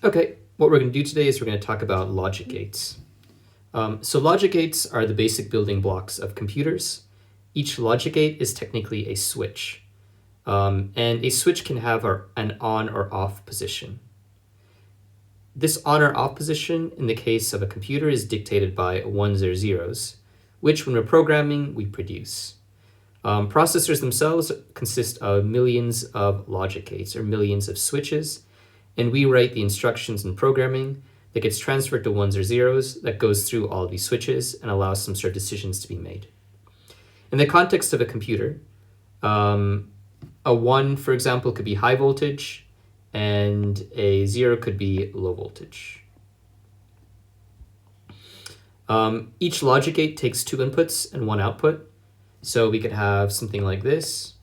Okay, what we're going to do today is we're going to talk about logic gates. So logic gates are the basic building blocks of computers. Each logic gate is technically a switch. And a switch can have an on or off position. This on or off position in the case of a computer is dictated by ones or zeros, which when we're programming, we produce. Processors themselves consist of millions of logic gates or millions of switches, and we write the instructions in programming that gets transferred to ones or zeros that goes through all of these switches and allows some sort of decisions to be made. In the context of a computer, a 1, for example, could be high voltage, and a 0 could be low voltage. Each logic gate takes 2 inputs and 1 output. So we could have something like this.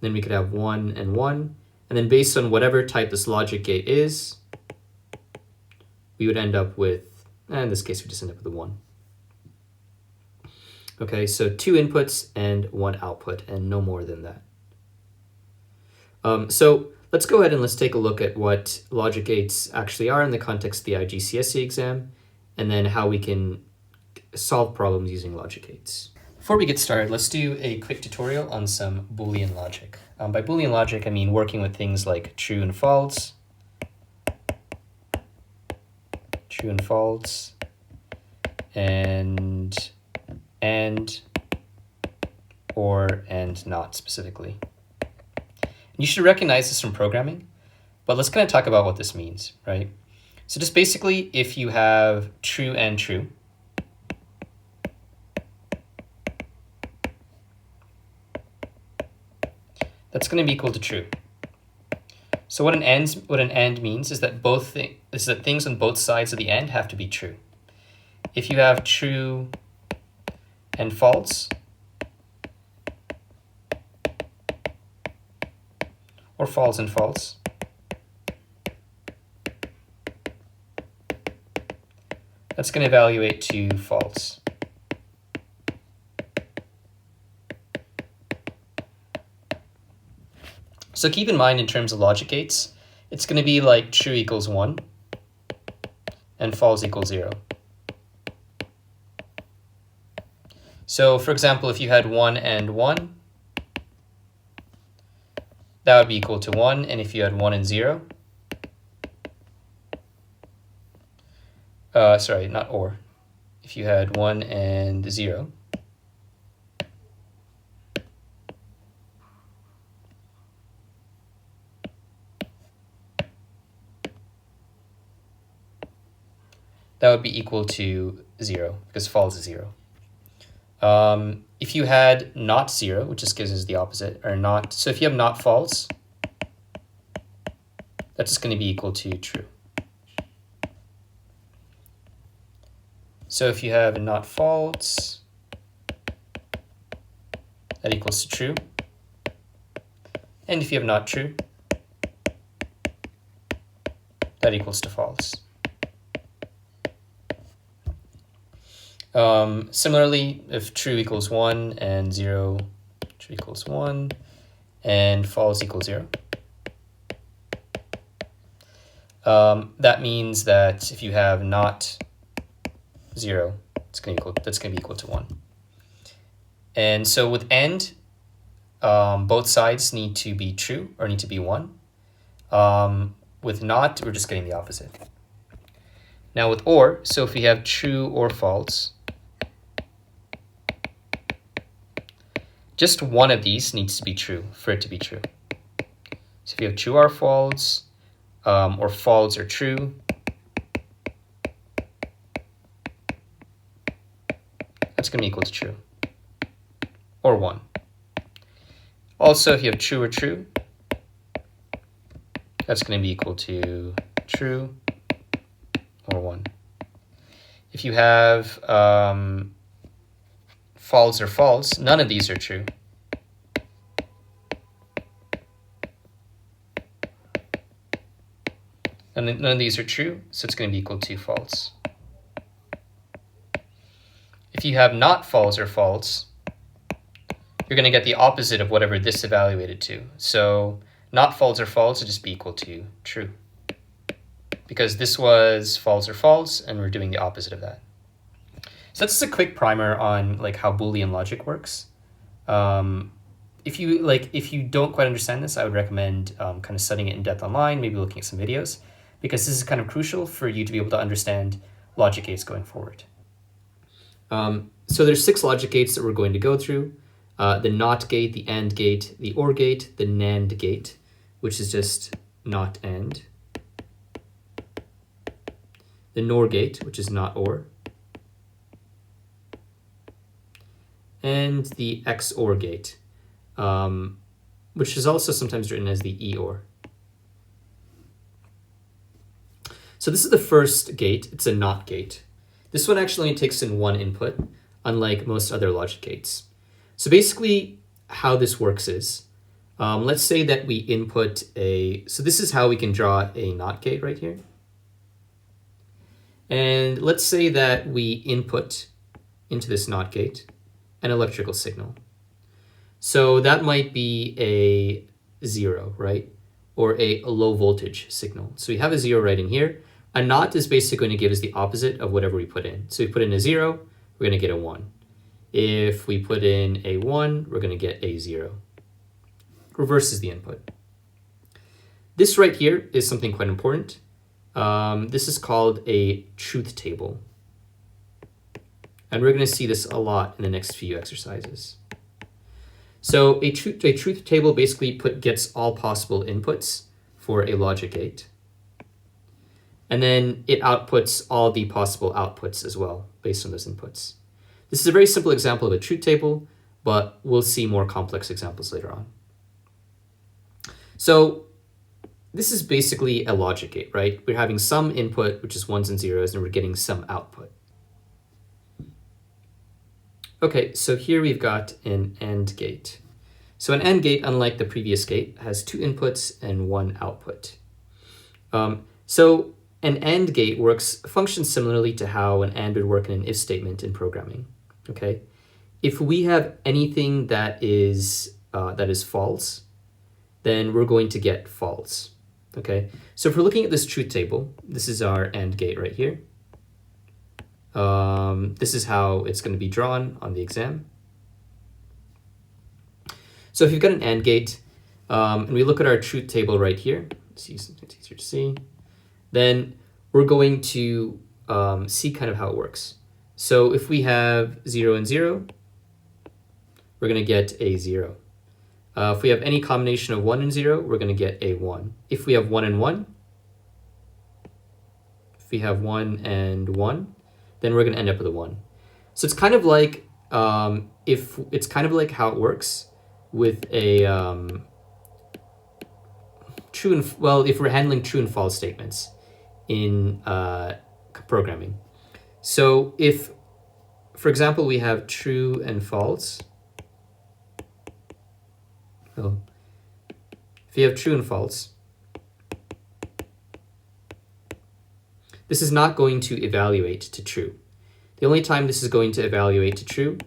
Then we could have 1 and 1. And then based on whatever type this logic gate is, we would end up with, in this case, we just end up with a 1. Okay, so 2 inputs and 1 output, and no more than that. So let's go ahead and let's take a look at what logic gates actually are in the context of the iGCSE exam, and then how we can solve problems using logic gates. Before we get started, let's do a quick tutorial on some Boolean logic. By Boolean logic, I mean working with things like true and false, and or, and not specifically. You should recognize this from programming, but let's kind of talk about what this means, right? So just basically, if you have true and true, that's going to be equal to true. So what an AND means is that things on both sides of the AND have to be true. If you have true and false, or false and false, that's going to evaluate to false. So keep in mind in terms of logic gates, it's going to be like true equals 1 and false equals 0. So for example, if you had 1 and 1, that would be equal to 1, and if you had 1 and 0, sorry, not or. If you had 1 and 0, that would be equal to 0, because false is 0. If you had not 0, which just gives us the opposite, or not, so if you have not false, that's just going to be equal to true. So if you have not false, that equals to true. And if you have not true, that equals to false. Similarly, if true equals 1 and 0, true equals 1 and false equals 0, that means that if you have not 0, that's going to be equal to 1. And so with AND, both sides need to be true or need to be 1. With not, we're just getting the opposite. Now with or, so if we have true or false, just one of these needs to be true for it to be true. So if you have true or false or true, that's going to be equal to true, or 1. Also, if you have true or true, that's going to be equal to true, or 1. If you have false or false, none of these are true. And none of these are true, so it's going to be equal to false. If you have not false or false, you're going to get the opposite of whatever this evaluated to. So Not false or false would just be equal to true. Because this was false or false, and we're doing the opposite of that. So that's just a quick primer on like how Boolean logic works. If you don't quite understand this, I would recommend kind of studying it in depth online, maybe looking at some videos, because this is kind of crucial for you to be able to understand logic gates going forward. So there's 6 logic gates that we're going to go through. The NOT gate, the AND gate, the OR gate, the NAND gate, which is just not AND, the NOR gate, which is not OR, and the XOR gate, which is also sometimes written as the EOR. So this is the first gate. It's a NOT gate. This one actually only takes in one input, unlike most other logic gates. So basically how this works is, let's say that we input so this is how we can draw a NOT gate right here. And let's say that we input into this NOT gate an electrical signal. So that might be a 0, right? Or a low voltage signal. So we have a 0 right in here. A NOT is basically going to give us the opposite of whatever we put in. So if we put in a 0, we're going to get a 1. If we put in a 1, we're going to get a 0. Reverses the input. This right here is something quite important. This is called a truth table. And we're going to see this a lot in the next few exercises. So a truth table basically gets all possible inputs for a logic gate. And then it outputs all the possible outputs as well, based on those inputs. This is a very simple example of a truth table, but we'll see more complex examples later on. So this is basically a logic gate, right? We're having some input, which is 1s and 0s, and we're getting some output. Okay, so here we've got an AND gate. So an AND gate, unlike the previous gate, has 2 inputs and 1 output. So an AND gate functions similarly to how an AND would work in an if statement in programming. Okay, if we have anything that is false, then we're going to get false. Okay, so if we're looking at this truth table, this is our AND gate right here. This is how it's going to be drawn on the exam. So if you've got an AND gate, and we look at our truth table right here, it's easier to see, then we're going to see kind of how it works. So if we have 0 and 0, we're going to get a 0. If we have any combination of 1 and 0, we're going to get a 1. If we have 1 and 1, if we have 1 and 1, then we're going to end up with a 1. So it's kind of like how it works with a if we're handling true and false statements in programming. So if, for example, we have true and false, if you have true and false, this is not going to evaluate to true. The only time this is going to evaluate to true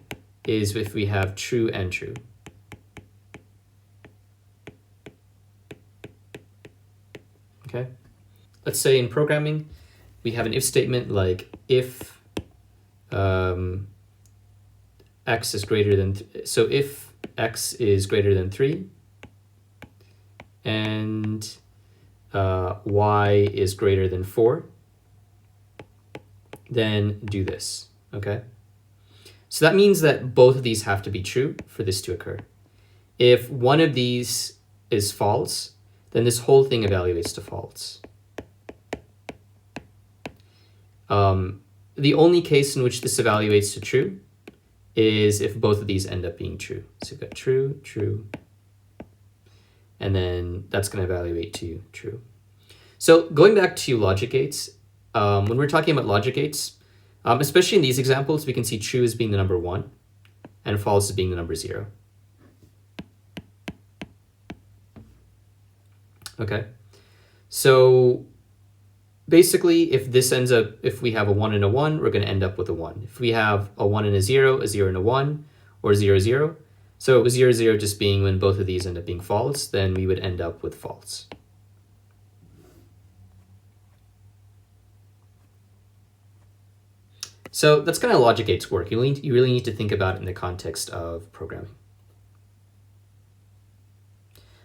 is if we have true and true. Okay, let's say in programming, we have an if statement like if x is greater than, so if x is greater than 3 and y is greater than 4, then do this, okay? So that means that both of these have to be true for this to occur. If one of these is false, then this whole thing evaluates to false. The only case in which this evaluates to true is if both of these end up being true. So we've got true, true, and then that's going to evaluate to true. So going back to logic gates, when we're talking about logic gates, especially in these examples, we can see true as being the number 1 and false as being the number 0. Okay, so basically if we have a 1 and a 1, we're going to end up with a 1. If we have a 1 and a 0 and a 1, or 0, 0, So with 0, 0 just being when both of these end up being false, then we would end up with false. So that's kind of how logic gates work. You really need to think about it in the context of programming.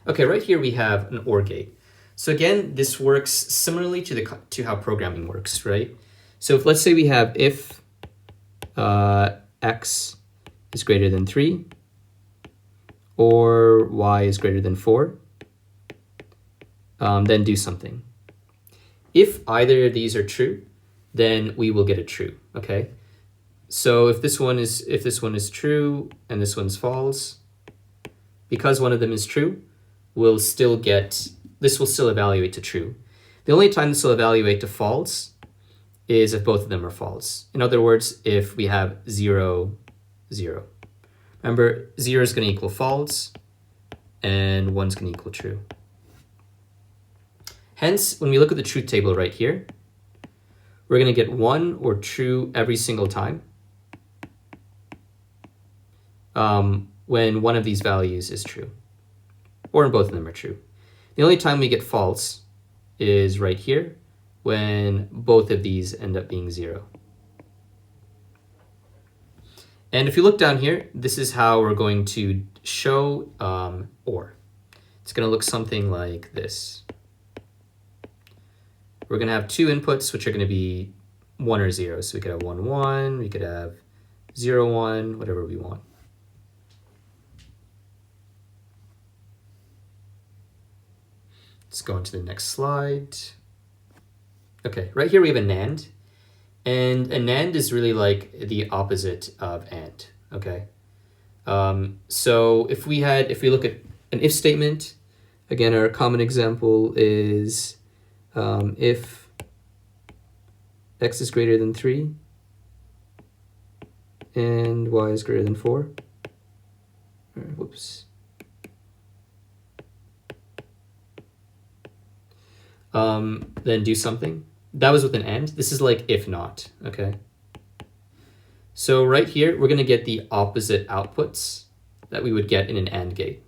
Okay, right here we have an OR gate. So again, this works similarly to how programming works, right? So if let's say we have if x is greater than 3 or y is greater than 4, then do something. If either of these are true, then we will get a true, okay? So if this one is true and this one's false, because one of them is true, this will still evaluate to true. The only time this will evaluate to false is if both of them are false. In other words, if we have 0, 0. Remember, 0 is going to equal false, and 1 is going to equal true. Hence, when we look at the truth table right here, we're going to get 1 or true every single time when one of these values is true, or when both of them are true. The only time we get false is right here, when both of these end up being 0. And if you look down here, this is how we're going to show OR. It's going to look something like this. We're going to have two inputs, which are going to be 1 or 0. So we could have 1, 1, we could have 0, 1, whatever we want. Let's go on to the next slide. Okay, right here we have a NAND. And a NAND is really like the opposite of AND, okay? So if we look at an if statement, again, our common example is if x is greater than 3 and y is greater than 4. Whoops. Then do something. That was with an AND. This is like if not, okay? So right here, we're going to get the opposite outputs that we would get in an AND gate.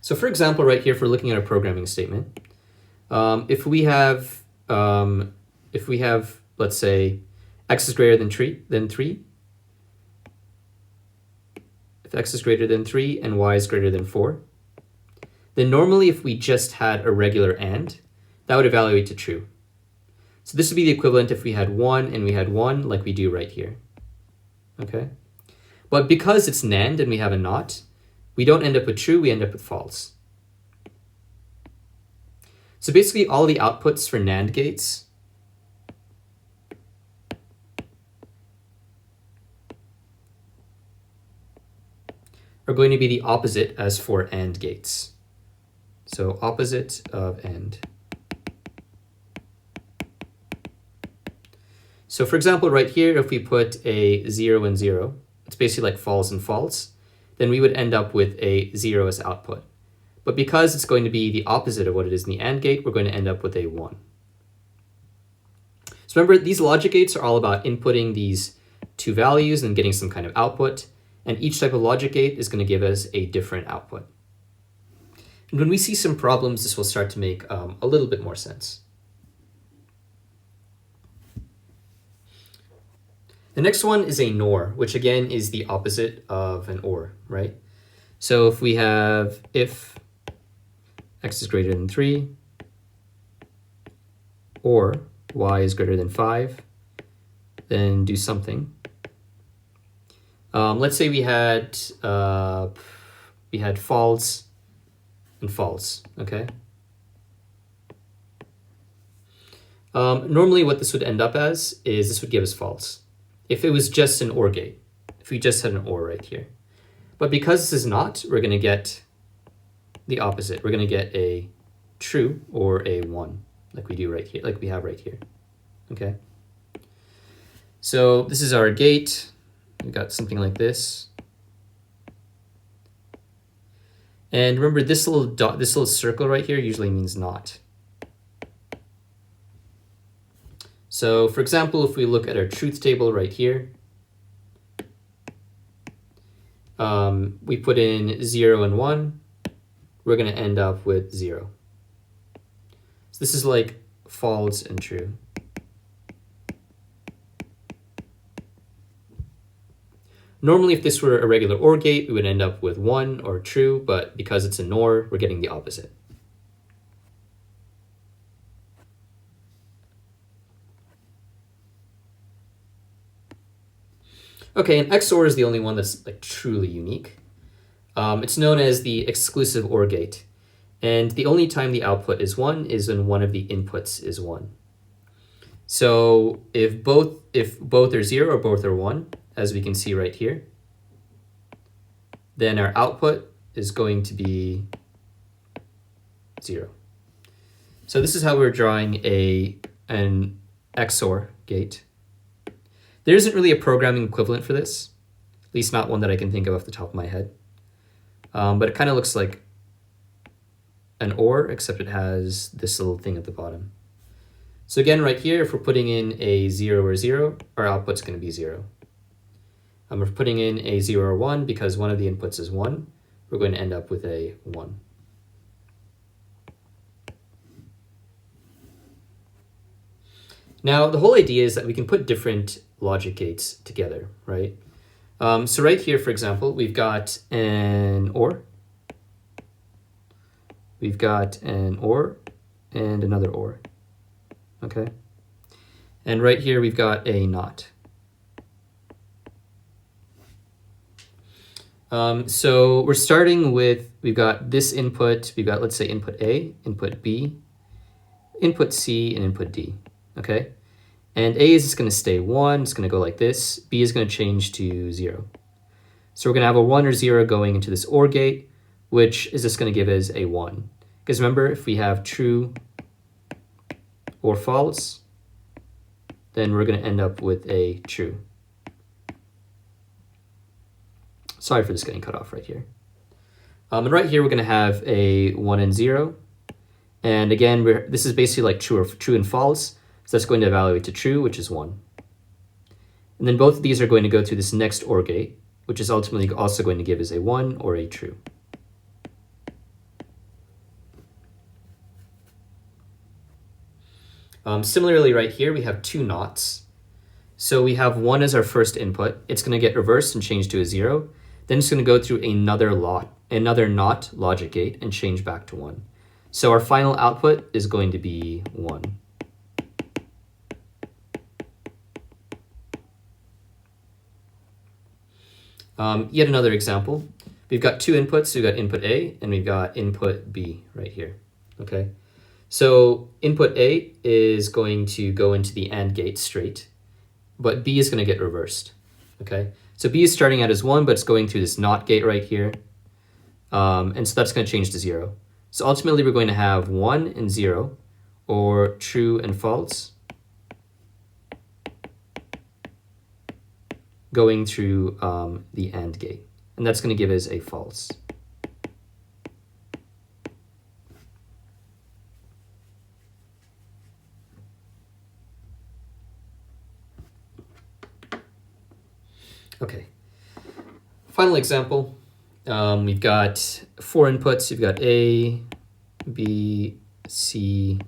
So for example, right here, if we're looking at a programming statement, if we have, let's say, x is greater than 3, if x is greater than 3 and y is greater than 4, then normally if we just had a regular AND, that would evaluate to true. So this would be the equivalent if we had 1 and we had 1, like we do right here, okay? But because it's NAND and we have a not, we don't end up with true, we end up with false. So basically all the outputs for NAND gates are going to be the opposite as for AND gates. So opposite of AND. So for example, right here, if we put a 0 and 0, it's basically like false and false, then we would end up with a 0 as output. But because it's going to be the opposite of what it is in the AND gate, we're going to end up with a 1. So remember, these logic gates are all about inputting these two values and getting some kind of output. And each type of logic gate is going to give us a different output. And when we see some problems, this will start to make a little bit more sense. The next one is a NOR, which again is the opposite of an OR, right? So if we have if x is greater than 3 or y is greater than 5, then do something. Let's say we had false and false, okay? Normally what this would end up as is this would give us false. If it was just an OR gate, if we just had an OR right here. But because this is not, we're going to get the opposite. We're going to get a true or a 1, like we do right here, like we have right here, okay? So this is our gate. We've got something like this. And remember, this little dot, this little circle right here usually means not. So for example, if we look at our truth table right here, we put in 0 and 1, we're going to end up with 0. So this is like false and true. Normally, if this were a regular OR gate, we would end up with 1 or true, but because it's a NOR, we're getting the opposite. Okay, and XOR is the only one that's like truly unique. It's known as the exclusive OR gate. And the only time the output is 1 is when one of the inputs is 1. So if both are 0 or both are 1, as we can see right here, then our output is going to be 0. So this is how we're drawing an XOR gate. There isn't really a programming equivalent for this, at least not one that I can think of off the top of my head. But it kind of looks like an OR, except it has this little thing at the bottom. So again, right here, if we're putting in a 0 or 0, our output's going to be 0. If we're putting in a 0 or 1, because one of the inputs is 1, we're going to end up with a 1. Now, the whole idea is that we can put different logic gates together, right? So right here, for example, we've got an OR. We've got an OR and another OR, okay? And right here, we've got a NOT. So we're starting with, we've got this input, we've got, let's say, input A, input B, input C, and input D, okay? And A is just going to stay 1, it's going to go like this. B is going to change to 0. So we're going to have a 1 or 0 going into this OR gate, which is just going to give us a 1. Because remember, if we have true or false, then we're going to end up with a true. Sorry for this getting cut off right here. And right here, we're going to have a 1 and 0. And again, this is basically like true and false. So that's going to evaluate to true, which is 1. And then both of these are going to go through this next OR gate, which is ultimately also going to give us a 1 or a true. Similarly, right here, we have two NOTs. So we have 1 as our first input. It's going to get reversed and change to a 0. Then it's going to go through another NOT logic gate and change back to 1. So our final output is going to be 1. Yet another example. We've got two inputs. We've got input A and we've got input B right here. Okay. So input A is going to go into the AND gate straight, but B is going to get reversed. Okay. So B is starting out as 1, but it's going through this NOT gate right here. And so that's going to change to 0. So ultimately we're going to have 1 and 0, or true and false, going through the AND gate. And that's going to give us a false. Okay. Final example. We've got 4 inputs. You've got A, B, C,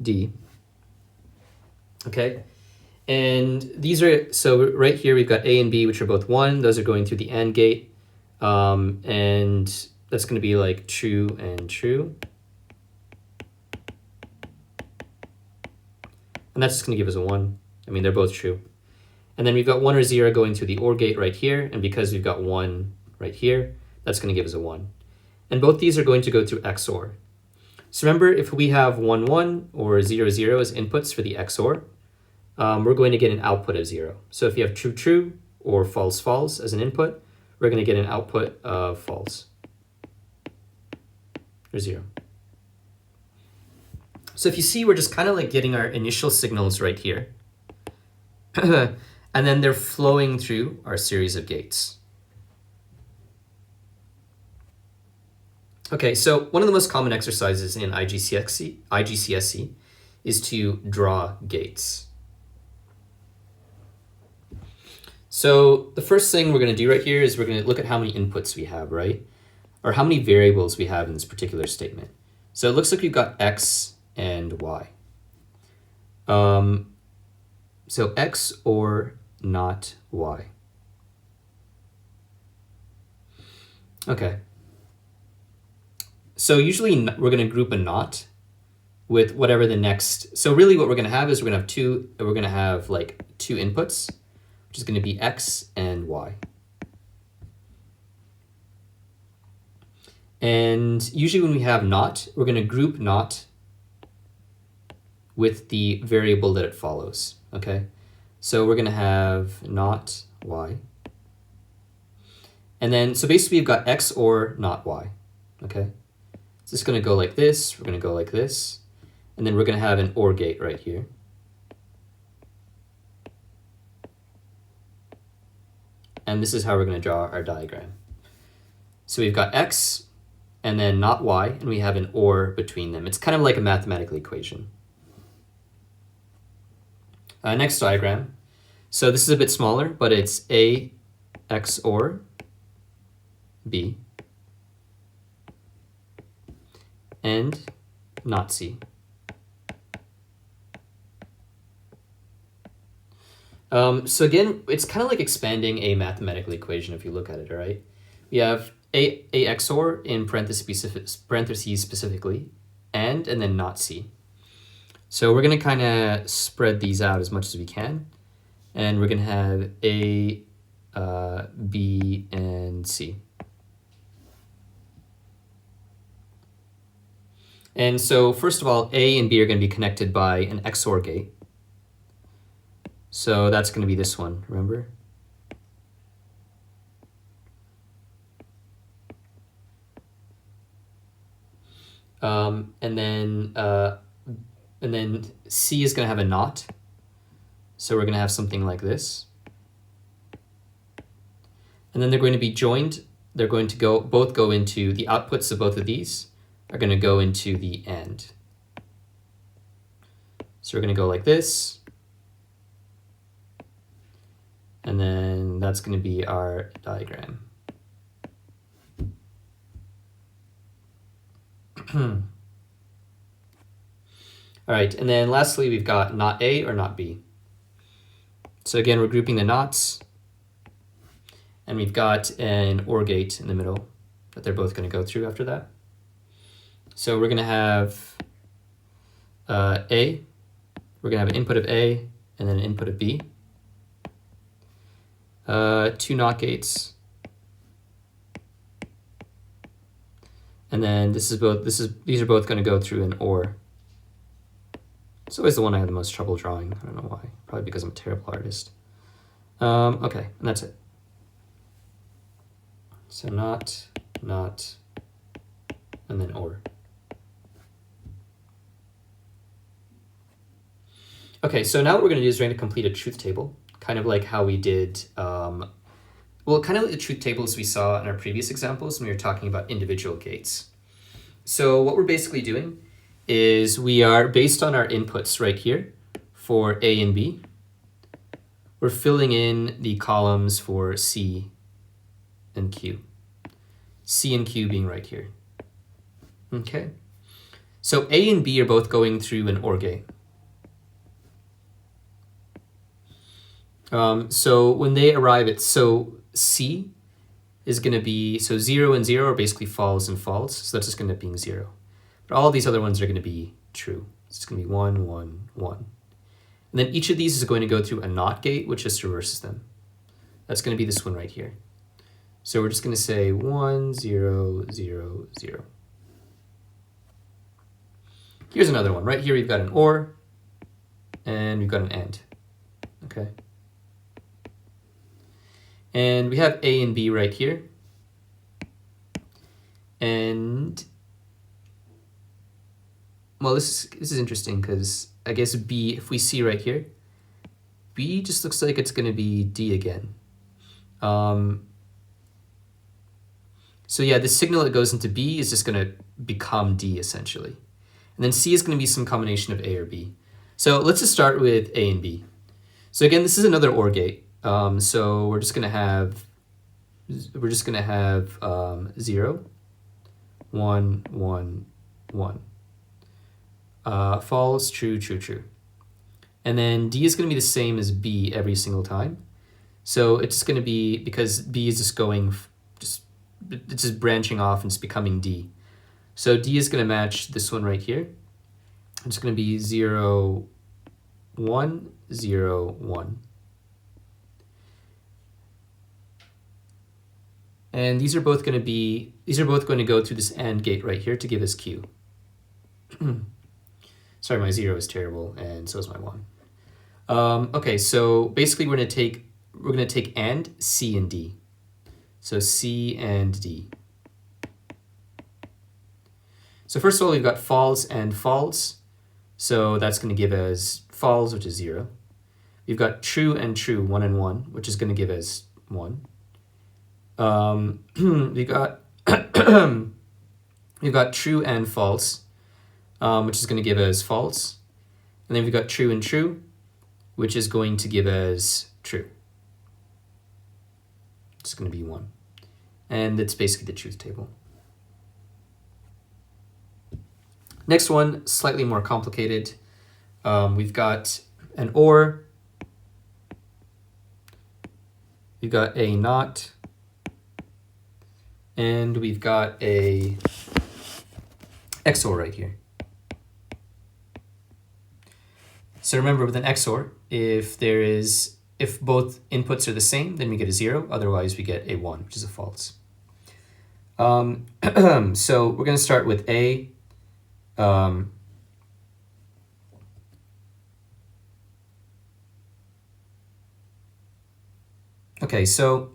D. Okay. And these are, so right here we've got A and B, which are both 1. Those are going through the AND gate. And that's going to be like true and true. And that's just going to give us a 1. I mean, they're both true. And then we've got 1 or 0 going through the OR gate right here. And because we've got 1 right here, that's going to give us a 1. And both these are going to go through XOR. So remember, if we have 1, 1 or 0, 0 as inputs for the XOR, we're going to get an output of 0. So if you have true, true or false, false as an input, we're going to get an output of false or 0. So if you see, we're just kind of like getting our initial signals right here. And then they're flowing through our series of gates. Okay, so one of the most common exercises in iGCSE is to draw gates. So the first thing we're going to do right here is we're going to look at how many inputs we have, right? Or how many variables we have in this particular statement. So it looks like we've got x and y. So x or not y. Okay. So usually we're going to group a not with whatever the next. So really what we're going to have is we're going to have like two inputs, which is going to be x and y. And usually when we have not, we're going to group not with the variable that it follows, okay? So we're going to have not y. And then, so basically we've got x or not y, okay? So it's going to go like this, we're going to go like this, and then we're going to have an OR gate right here. And this is how we're going to draw our diagram. So we've got x and then not y, and we have an OR between them. It's kind of like a mathematical equation. Next diagram. So this is a bit smaller, but it's a x OR b and not c. So again, it's kind of like expanding a mathematical equation if you look at it, all right? We have a XOR in parentheses specifically, and then not c. So we're going to kind of spread these out as much as we can, and we're going to have a, b, and c. And so first of all, a and b are going to be connected by an XOR gate. So that's going to be this one, remember? And then C is going to have a not. So we're going to have something like this. And then they're going to be joined. They're going to both go into the outputs of both of these are going to go into the AND. So we're going to go like this. And then that's going to be our diagram. All right, and then lastly, we've got not A or not B. So again, we're grouping the nots, and we've got an OR gate in the middle that they're both going to go through after that. So we're going to have A, we're going to have an input of A, and then an input of B. Two NOT gates, and then these are both going to go through an OR. It's always the one I have the most trouble drawing. I don't know why. Probably because I'm a terrible artist. Okay, and that's it. So not, and then OR. Okay, so now what we're going to do is we're going to complete a truth table. Kind of like how we did, kind of like the truth tables we saw in our previous examples when we were talking about individual gates. So what we're basically doing is we are, based on our inputs right here for A and B, we're filling in the columns for C and Q. C and Q being right here. Okay. So A and B are both going through an OR gate. So when they arrive at, so C is going to be, so 0 and 0 are basically false and false, so that's just going to be 0. But all these other ones are going to be true. It's going to be 1, 1, 1. And then each of these is going to go through a NOT gate, which just reverses them. That's going to be this one right here. So we're just going to say 1, 0, 0, 0. Here's another one. Right here we've got an OR, and we've got an AND. Okay. And we have A and B right here. And, well, this is interesting because I guess B, if we see right here, B just looks like it's going to be D again. So yeah, the signal that goes into B is just going to become D essentially. And then C is going to be some combination of A or B. So let's just start with A and B. So again, this is another OR gate. So we're just gonna have 0, 1, 1, 1. False, true, true, true. And then D is gonna be the same as B every single time. So it's gonna be, because B is just it's just branching off and it's becoming D. So D is gonna match this one right here. It's gonna be 0, 1, 0, 1. And these are both going to go through this AND gate right here to give us Q. Sorry, my 0 is terrible, and so is my 1. Okay, so basically we're going to take AND, C, and D. So C and D. So first of all, we've got false and false. So that's going to give us false, which is 0. We've got true and true, 1 and 1, which is going to give us 1. We got we've got true and false, which is going to give us false. And then we've got true and true, which is going to give us true. It's going to be 1. And that's basically the truth table. Next one, slightly more complicated. We've got an OR. We've got a NOT. And we've got a XOR right here. So remember, with an XOR, if both inputs are the same, then we get a 0. Otherwise, we get a 1, which is a false. So we're going to start with A. Okay, so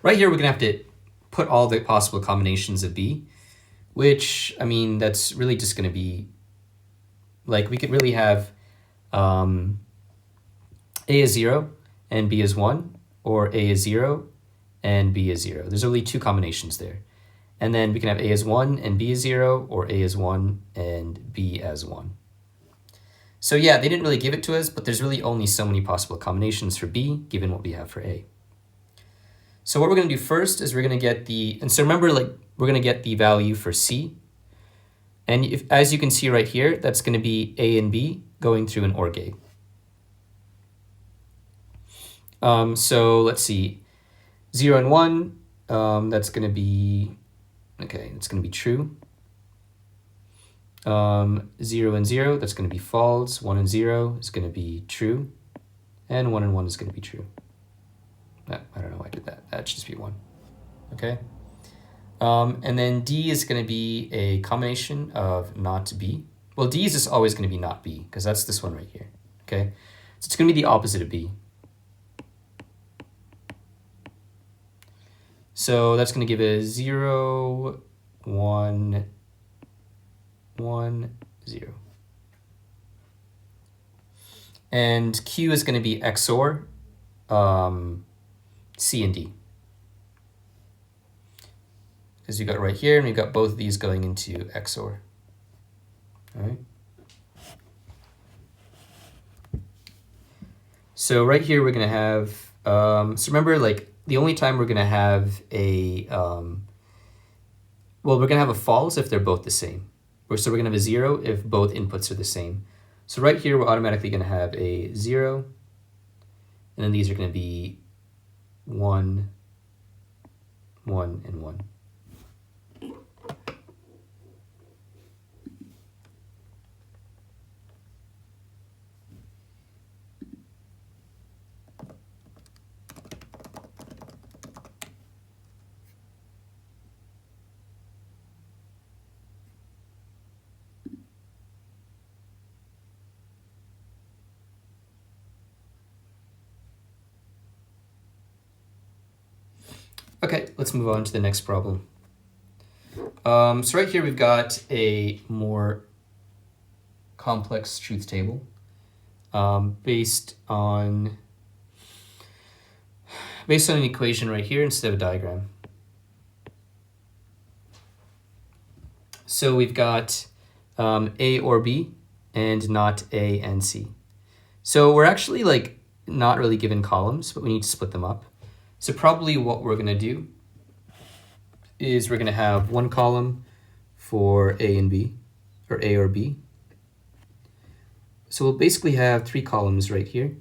right here, we're going to have to put all the possible combinations of B, which, I mean, that's really just going to be, like, we could really have A is 0 and B is 1, or A is 0 and B is 0. There's only 2 combinations there. And then we can have A as 1 and B is 0, or A as 1 and B as 1. So yeah, they didn't really give it to us, but there's really only so many possible combinations for B, given what we have for A. So what we're going to do first is we're going to get and so remember, like, we're going to get the value for C. And as you can see right here, that's going to be A and B going through an OR gate. So let's see, 0 and 1, that's going to be, okay, it's going to be true. 0 and 0, that's going to be false. 1 and 0 is going to be true. And 1 and 1 is going to be true. I don't know why I did that. That should just be 1. Okay. And then D is going to be a combination of not B. Well, D is just always going to be not B, because that's this one right here. Okay. So it's going to be the opposite of B. So that's going to give us 0, 1, 1, 0. And Q is going to be XOR C and D. As you got right here, and we've got both of these going into XOR. All right. So right here, we're going to have, so remember, like, the only time we're going to have a, well, we're going to have a false if they're both the same. So we're going to have a 0 if both inputs are the same. So right here, we're automatically going to have a 0. And then these are going to be 1, 1, and 1. Okay, let's move on to the next problem. So right here we've got a more complex truth table based on an equation right here instead of a diagram. So we've got A or B and not A and C. So we're actually, like, not really given columns, but we need to split them up. So probably what we're going to do is we're going to have one column for A and B, or A or B. So we'll basically have three columns right here.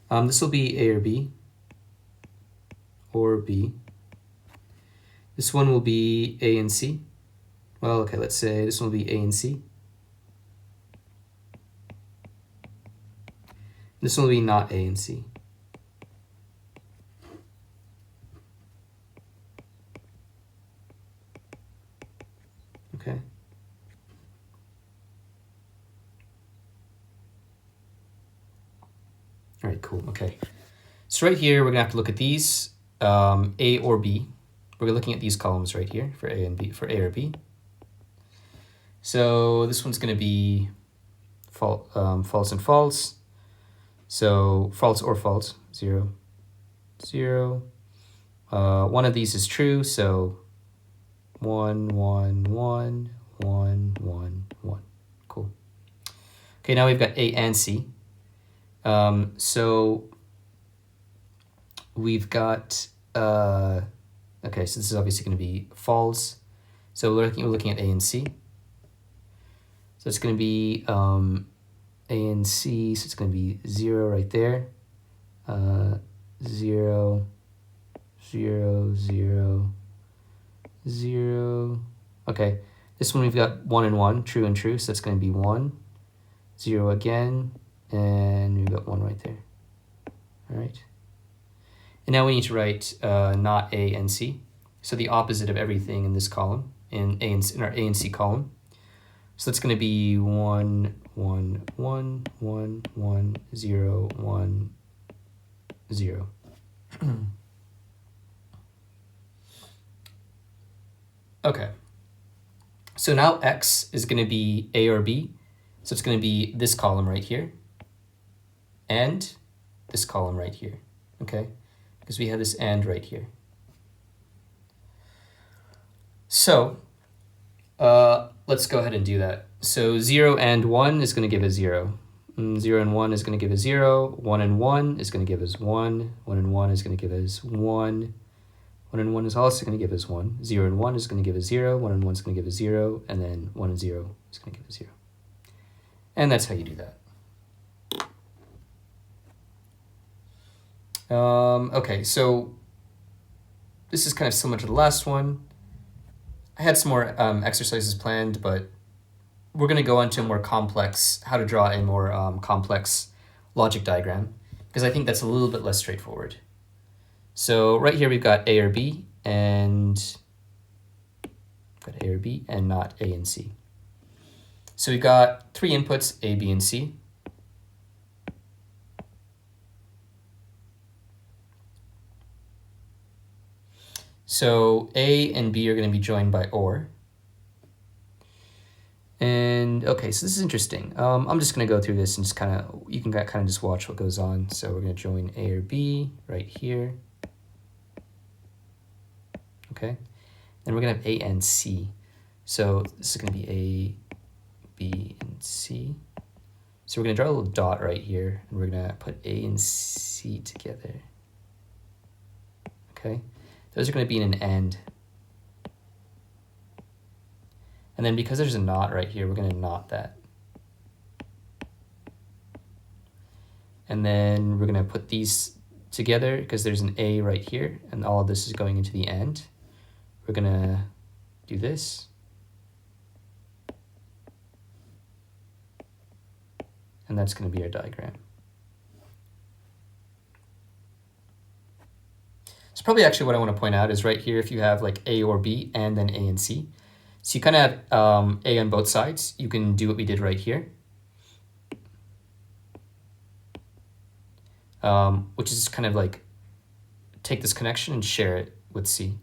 This will be A or B, or B. This one will be A and C. Well, okay, let's say this one will be A and C. This one will be not A and C. Okay. All right, cool, okay. So right here, we're gonna have to look at these, A or B. We're looking at these columns right here for A and B, for A or B. So this one's gonna be false and false. So false or false, 0, 0. One of these is true, so 1, 1, 1, 1, 1, 1. Cool. Okay, now we've got A and C. So we've got, okay, so this is obviously going to be false. So we're looking at A and C. So it's going to be A and C, so it's going to be 0 right there. 0, 0, 0, 0. Okay, this one we've got 1 and 1, true and true, so that's going to be 1. 0 again, and we've got 1 right there. All right. And now we need to write not A and C. So the opposite of everything in this column, in our A and C column. So that's going to be 1, 1, 1, 1, 1, 0, 1, 0. Okay. So now X is going to be A or B. So it's going to be this column right here and this column right here. Okay. Because we have this and right here. So let's go ahead and do that. So 0 and 1 is going to give us 0. 0 and 1 is going to give us 0. 1 and 1 is going to give us 1. 1 and 1 is going to give us 1. 1 and 1 is also going to give us 1. 0 and 1 is going to give us 0. 1 and 1 is going to give us 0. And then 1 and 0 is going to give us 0. And that's how you do that. Okay, so this is kind of similar to the last one. I had some more exercises planned, but we're going to go into more complex, how to draw a more complex logic diagram, because I think that's a little bit less straightforward. So right here we've got A or B, and not A and C. So we've got three inputs, A, B, and C. So A and B are going to be joined by OR. And okay, so this is interesting. I'm just going to go through this and just you can kind of just watch what goes on. So we're going to join A or B right here. Okay, and we're going to have A and C. So this is going to be A, B, and C. So we're going to draw a little dot right here, and we're going to put A and C together. Okay, those are going to be in an AND. And then because there's a not right here, we're going to not that. And then we're going to put these together because there's an A right here, and all of this is going into the AND. We're going to do this. And that's going to be our diagram. So probably actually what I want to point out is right here, if you have like A or B and then A and C. So you kind of have A on both sides. You can do what we did right here. Which is kind of like take this connection and share it with C.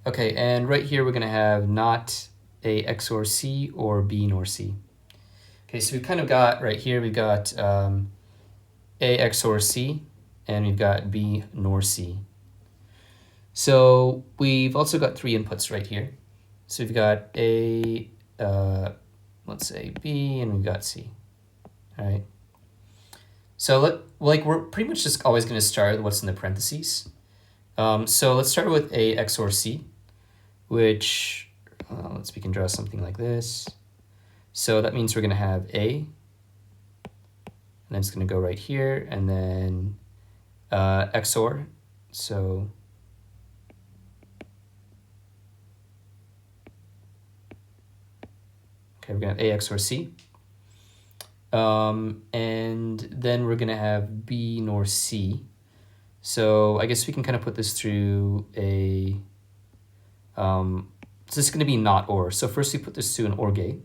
Okay, and right here we're going to have not A XOR C or B nor C. Okay, so we've kind of got right here, we've got A XOR C, and we've got B nor C. So we've also got three inputs right here. So we've got A, let's say B, and we've got C. All right. So we're pretty much just always going to start with what's in the parentheses. So let's start with A XOR C, which we can draw something like this. So that means we're going to have A, and then it's going to go right here, and then XOR. So okay, we're going to have A XOR C. And then we're going to have B nor C. So I guess we can kind of put this through a, so this is going to be not or. So first we put this through an or gate.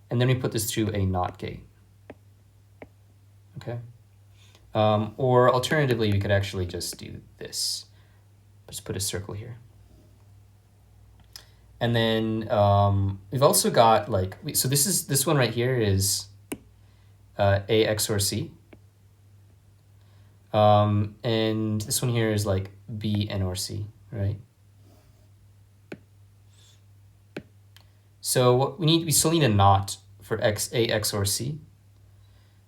And then we put this through a not gate. Okay. Or alternatively, we could actually just do this. Just put a circle here. And then we've also got like, so this one right here is A XOR C. And this one here is like B NOR C, right? So what we still need a not for A XOR C.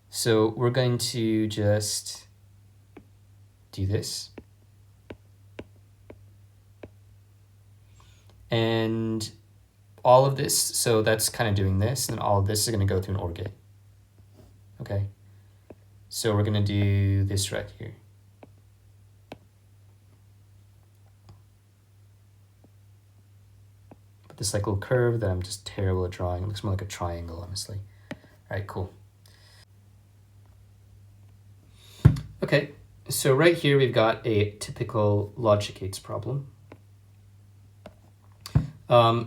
So we're going to just do this. And all of this, so that's kind of doing this, and all of this is going to go through an OR gate. Okay. So we're going to do this right here. Put this like little curve that I'm just terrible at drawing. It looks more like a triangle, honestly. All right, cool. Okay, so right here we've got a typical logic gates problem.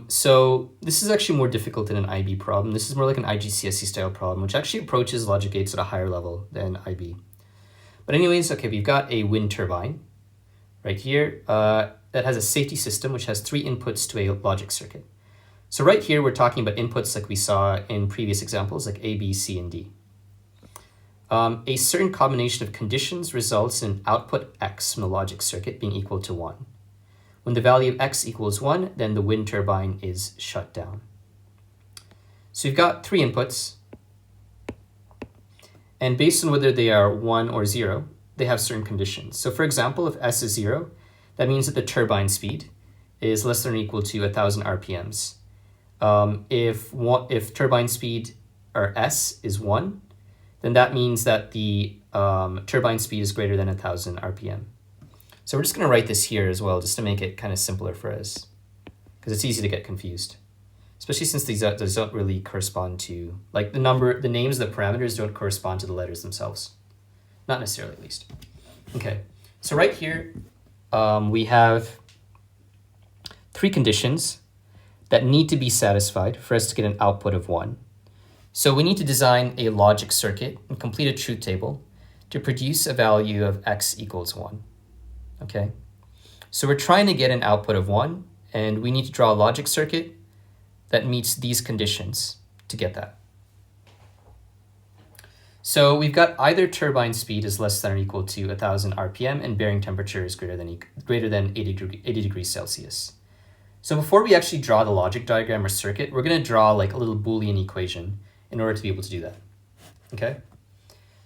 So this is actually more difficult than an IB problem. This is more like an iGCSE-style problem, which actually approaches logic gates at a higher level than IB. But anyways, okay, we've got a wind turbine right here that has a safety system, which has three inputs to a logic circuit. So right here, we're talking about inputs like we saw in previous examples, like A, B, C, and D. A certain combination of conditions results in output X from the logic circuit being equal to 1. When the value of X equals 1, then the wind turbine is shut down. So we've got three inputs. And based on whether they are 1 or 0, they have certain conditions. So for example, if S is 0, that means that the turbine speed is less than or equal to 1,000 RPMs. If turbine speed, or S, is 1, then that means that the turbine speed is greater than 1,000 RPM. So we're just going to write this here as well, just to make it kind of simpler for us, because it's easy to get confused, especially since these don't really correspond to, like the names of the parameters don't correspond to the letters themselves. Not necessarily, at least. Okay, so right here, we have three conditions that need to be satisfied for us to get an output of 1. So we need to design a logic circuit and complete a truth table to produce a value of X equals 1. Okay, so we're trying to get an output of 1, and we need to draw a logic circuit that meets these conditions to get that. So we've got either turbine speed is less than or equal to 1,000 RPM and bearing temperature is greater than 80 degrees Celsius. So before we actually draw the logic diagram or circuit, we're going to draw like a little Boolean equation in order to be able to do that. Okay,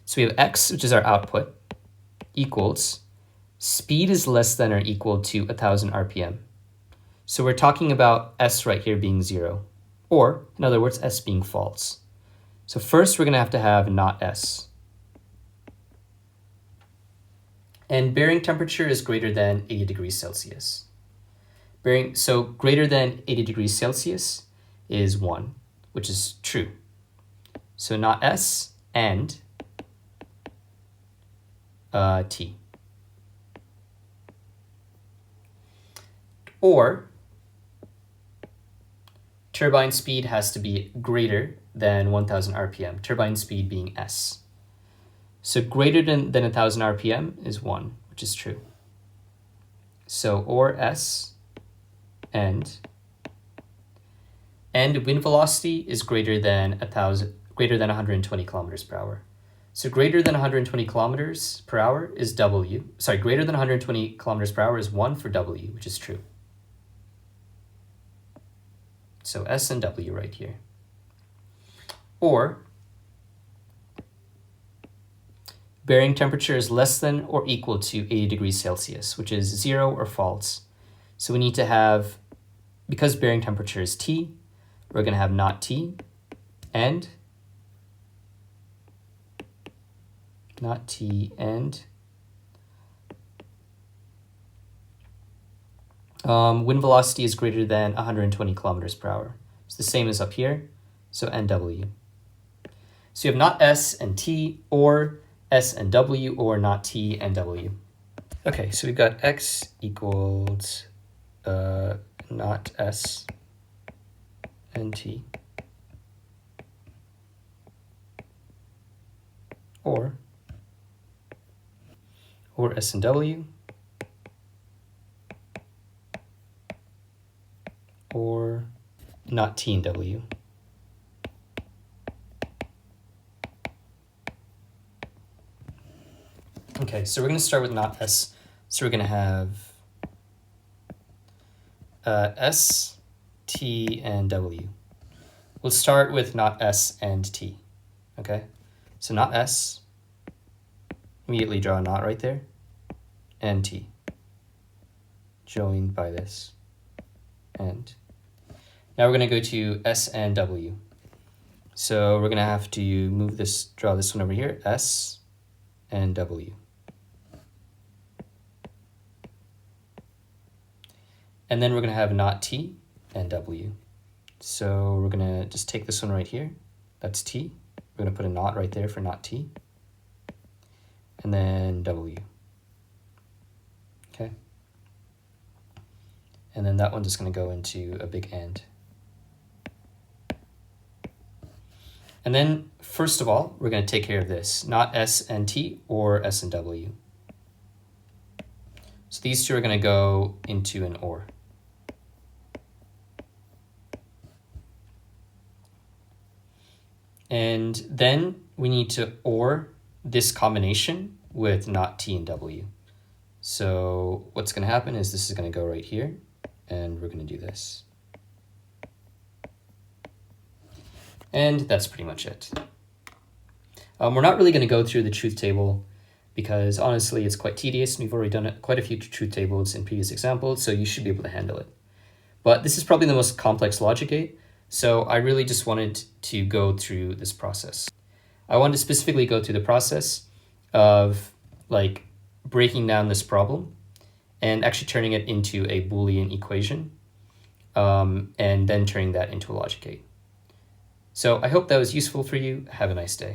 so we have X, which is our output, equals speed is less than or equal to 1,000 RPM. So we're talking about S right here being 0, or in other words, S being false. So first we're going to have not S. And bearing temperature is greater than 80 degrees Celsius. So greater than 80 degrees Celsius is 1, which is true. So not S and T. Or turbine speed has to be greater than 1,000 RPM, turbine speed being S. So greater than 1,000 RPM is 1, which is true. So or S and wind velocity is greater than 120 kilometers per hour. So greater than 120 kilometers per hour is W. Sorry, greater than 120 kilometers per hour is 1 for W, which is true. So S and W right here. Or bearing temperature is less than or equal to 80 degrees Celsius, which is 0 or false. So we need to have, because bearing temperature is T, we're going to have not T and not T and wind velocity is greater than 120 kilometers per hour. It's the same as up here, so NW. So you have not S and T, or S and W, or not T and W. Okay, so we've got X equals not S and T, or S and W, or not T and W. Okay, so we're going to start with not S. So we're going to have S, T, and W. We'll start with not S and T. Okay, so not S, immediately draw a knot right there, and T, joined by this, and now we're going to go to S and W. So we're going to have to move this, draw this one over here, S and W. And then we're going to have not T and W. So we're going to just take this one right here. That's T. We're going to put a knot right there for not T. And then W. Okay. And then that one's just going to go into a big AND. And then, first of all, we're going to take care of this. Not S and T or S and W. So these two are going to go into an OR. And then we need to OR this combination with not T and W. So what's going to happen is this is going to go right here, and we're going to do this. And that's pretty much it. We're not really going to go through the truth table because honestly it's quite tedious, and we've already done quite a few truth tables in previous examples, so you should be able to handle it. But this is probably the most complex logic gate, so I really just wanted to go through this process. I wanted to specifically go through the process of like breaking down this problem and actually turning it into a Boolean equation, and then turning that into a logic gate. So I hope that was useful for you. Have a nice day.